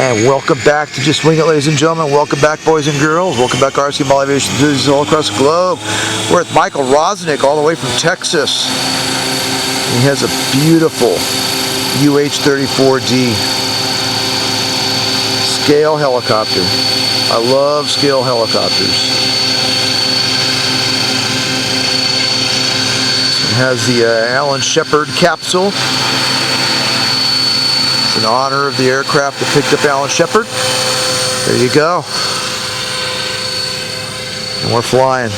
And welcome back to Just Wing It, ladies and gentlemen. Welcome back, boys and girls. Welcome back, RC Mall Aviation enthusiasts all across the globe. We're with Michael Roznick, all the way from Texas. He has a beautiful UH-34D scale helicopter. I love scale helicopters. It has the Alan Shepard Capsule. In honor of the aircraft that picked up Alan Shepard. There you go. And we're flying.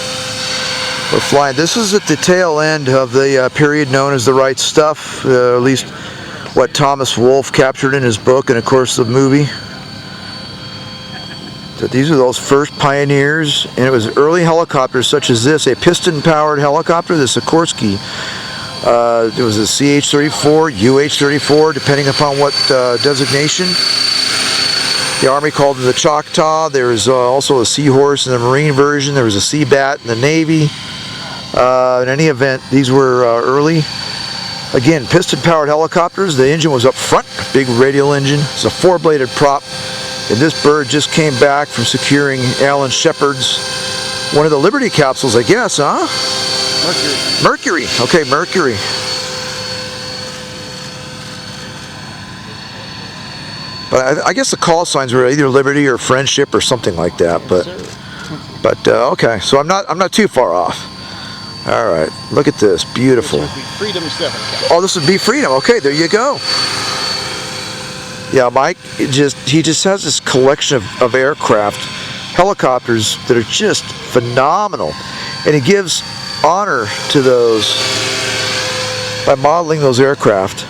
We're flying. This is at the tail end of the period known as the right stuff, at least what Thomas Wolfe captured in his book and of course the movie. So these are those first pioneers, and it was early helicopters such as this, a piston-powered helicopter, the Sikorsky. There was a CH-34, UH-34, depending upon what designation. The Army called them the Choctaw. There was also a Seahorse in the Marine version. There was a Seabat in the Navy. In any event, these were early. Again, piston-powered helicopters. The engine was up front, big radial engine. It's a 4-bladed prop. And this bird just came back from securing Alan Shepard's, one of the Liberty capsules, I guess, huh? Mercury. Okay, Mercury. But I guess the call signs were either Liberty or Friendship or something like that. But okay, so I'm not too far off. All right, look at this, beautiful. This would be Freedom 7. Oh, this would be Freedom. Okay, there you go. Yeah, Mike, he just has this collection of aircraft, helicopters that are just phenomenal, and he gives honor to those by modeling those aircraft.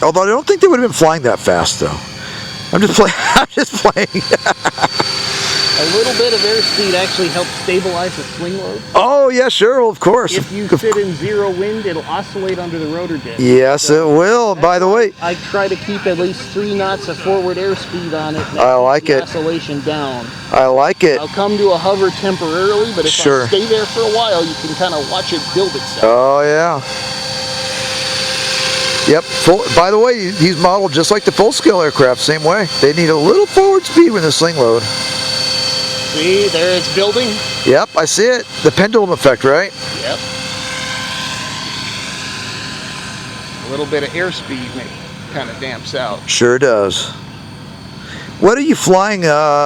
Although I don't think they would have been flying that fast, though. I'm just playing. A little bit of airspeed actually helps stabilize the swing load. Oh yeah, sure, of course. If you sit in zero wind, it'll oscillate under the rotor disc. Yes, so it will. By the way, I try to keep at least 3 knots of forward airspeed on it. I like it. Oscillation down. I like it. I'll come to a hover temporarily, but if I stay there for a while, you can kind of watch it build itself. Oh yeah. Yep. By the way, he's modeled just like the full-scale aircraft, same way. They need a little forward speed with the sling load. See, there it's building. Yep, I see it. The pendulum effect, right? Yep. A little bit of airspeed kind of damps out. Sure does. What are you flying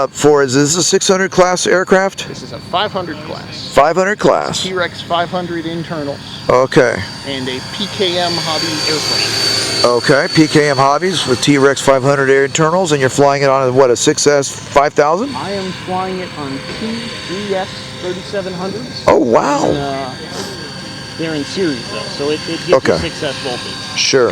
for? Is this a 600 class aircraft? This is a 500 class. 500 class. T-Rex 500 internals. Okay. And a PKM hobby airframe. Okay, PKM Hobbies with T-Rex 500 air internals, and you're flying it on what, a 6S 5000? I am flying it on TES 3700s. Oh wow! And, they're in series though, so it gives you 6S voltage. Sure.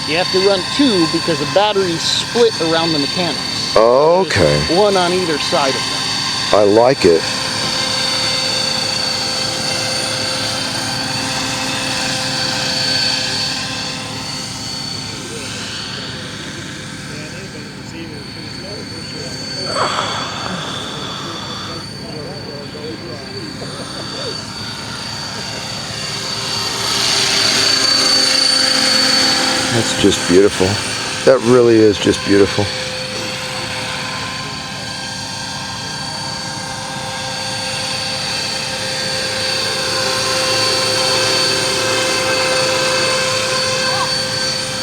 You have to run 2 because the batteries split around the mechanics. Okay. There's one on either side of them. I like it. That's just beautiful. That really is just beautiful.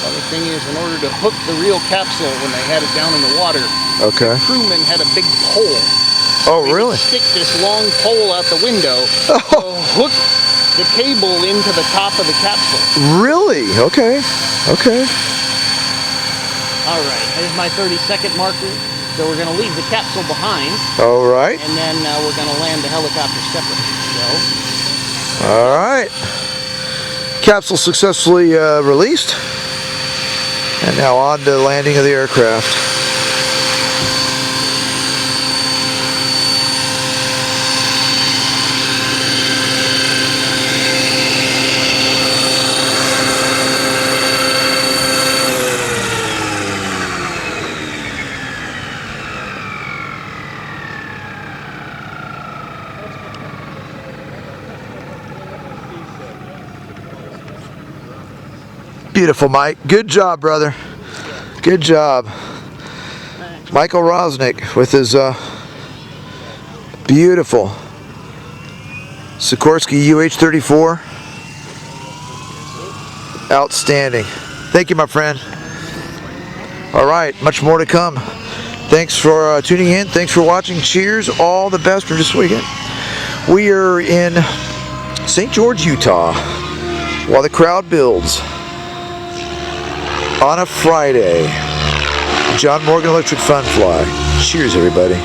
Funny thing is, in order to hook the real capsule when they had it down in the water, the crewman had a big pole. Oh, really? Stick this long pole out the window to hook the cable into the top of the capsule. Really? Okay. Okay. All right, here's my 30-second marker. So we're going to leave the capsule behind. All right. And then we're going to land the helicopter separately. So. All right. Capsule successfully released. And now on to the landing of the aircraft. Beautiful, Mike. Good job, brother. Good job. Michael Roznick with his beautiful Sikorsky UH-34. Outstanding. Thank you, my friend. All right, much more to come. Thanks for tuning in. Thanks for watching. Cheers. All the best for this weekend. We are in St. George, Utah, while the crowd builds on a Friday. John Morgan Electric Fun Fly. Cheers, everybody.